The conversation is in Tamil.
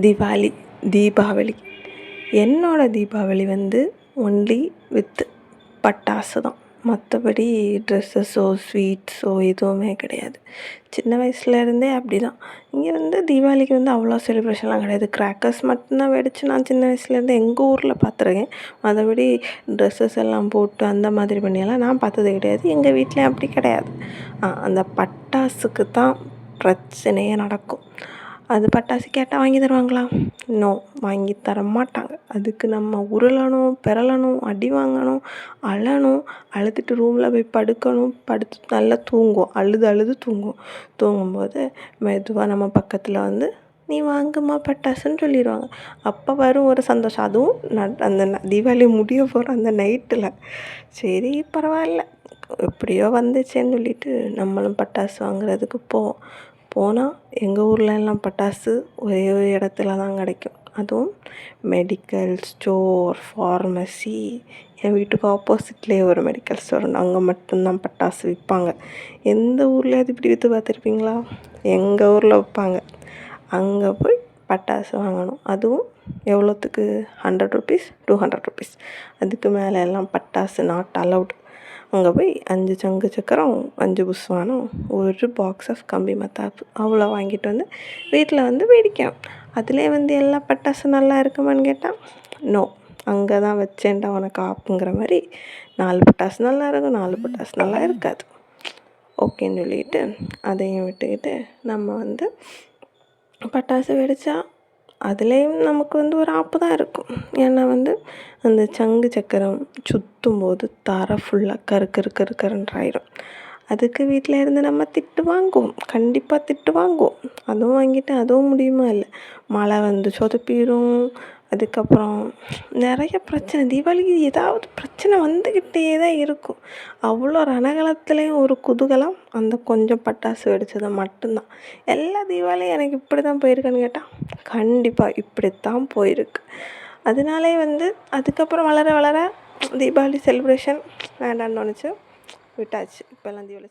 தீபாவளி என்னோடய தீபாவளி வந்து ஒன்லி வித் பட்டாசு தான். மற்றபடி ட்ரெஸ்ஸஸோ ஸ்வீட்ஸோ எதுவுமே கிடையாது. சின்ன வயசுலேருந்தே அப்படி தான். இங்கே வந்து தீபாவளிக்கு வந்து அவ்வளோ செலிப்ரேஷன்லாம் கிடையாது. கிராக்கர்ஸ் மட்டும்தான் வெடித்து நான் சின்ன வயசுலேருந்து எங்கள் ஊரில் பார்த்துருக்கேன். மற்றபடி ட்ரெஸ்ஸஸ் எல்லாம் போட்டு அந்த மாதிரி பண்ணியெல்லாம் நான் பார்த்தது கிடையாது. எங்கள் வீட்லேயும் அப்படி கிடையாது. அந்த பட்டாசுக்கு தான் பிரச்சனையே நடக்கும். அது பட்டாசு கேட்டால் வாங்கி தருவாங்களா? நோ, வாங்கி தர மாட்டாங்க. அதுக்கு நம்ம உருளணும், பெறலணும், அடி வாங்கணும், அழணும், அழுதுட்டு ரூமில் போய் படுக்கணும், படுத்து நல்லா தூங்குவோம். அழுது தூங்குவோம். தூங்கும்போது மெதுவாக நம்ம பக்கத்தில் வந்து நீ வாங்குமா பட்டாசுன்னு சொல்லிடுவாங்க. அப்போ வரும் ஒரு சந்தோஷம். அதுவும் அந்த தீபாவளி முடிய போகிற அந்த நைட்டில். சரி பரவாயில்ல, எப்படியோ வந்துச்சேன்னு சொல்லிட்டு நம்மளும் பட்டாசு வாங்குறதுக்கு போனால் எங்கள் ஊர்லெலாம் பட்டாசு ஒரே ஒரு இடத்துல தான் கிடைக்கும். அதுவும் மெடிக்கல் ஸ்டோர், ஃபார்மசி. என் வீட்டுக்கு ஆப்போசிட்லேயே ஒரு மெடிக்கல் ஸ்டோர் உண்டு. அங்கே மட்டும்தான் பட்டாசு விற்பாங்க. எந்த ஊரில் அது இப்படி விற்று பார்த்துருப்பீங்களா? எங்கள் ஊரில் விற்பாங்க. அங்கே போய் பட்டாசு வாங்கணும். அதுவும் எவ்வளோத்துக்கு? 100 ருபீஸ், 200 ருபீஸ். அதுக்கு மேலே எல்லாம் பட்டாசு நாட் அலவுட். அங்கே போய் 5 சங்கு சக்கரம், 5 புஸ்வானம், ஒரு பாக்ஸ் ஆஃப் கம்பி மத்தாப்பு அவ்வளோ வாங்கிட்டு வந்து வீட்டில் வந்து வெடிக்கணும். அதிலே வந்து எல்லா பட்டாசும் நல்லா இருக்குமான்னு கேட்டால் நோ. அங்கே தான் வச்சேன்டா உனக்கு ஆப்புங்கிற மாதிரி 4 பட்டாசு நல்லா இருக்கும், 4 பட்டாசு நல்லா இருக்காது. ஓகேன்னு சொல்லிட்டு அதையும் விட்டுக்கிட்டு நம்ம வந்து பட்டாசு வெடித்தா அதுலேயும் நமக்கு வந்து ஒரு ஆப்பு தான் இருக்கும். ஏன்னா வந்து அந்த சங்கு சக்கரம் சுற்றும் போது தரை ஃபுல்லாக கருன்றாயிடும். அதுக்கு வீட்டில் இருந்து நம்ம திட்டு வாங்குவோம், கண்டிப்பாக திட்டு வாங்குவோம். அதுவும் வாங்கிட்டு அதுவும் முடியுமா இல்லை, மழை வந்து சொதப்பிடும். அதுக்கப்புறம் நிறைய பிரச்சனை. தீபாவளிக்கு ஏதாவது பிரச்சனை வந்துக்கிட்டே தான் இருக்கும். அவ்வளோ ரணகலத்துலேயும் ஒரு குதூகலம் அந்த கொஞ்சம் பட்டாசு வெடித்தது மட்டும்தான். எல்லா தீபாவளியும் எனக்கு இப்படி தான் போயிருக்குன்னு கேட்டால் கண்டிப்பாக இப்படித்தான் போயிருக்கு. அதனாலே வந்து அதுக்கப்புறம் வளர தீபாவளி செலிப்ரேஷன் வேண்டான்னு தோணுச்சு, விட்டாச்சு. இப்போல்லாம் தீபாவளி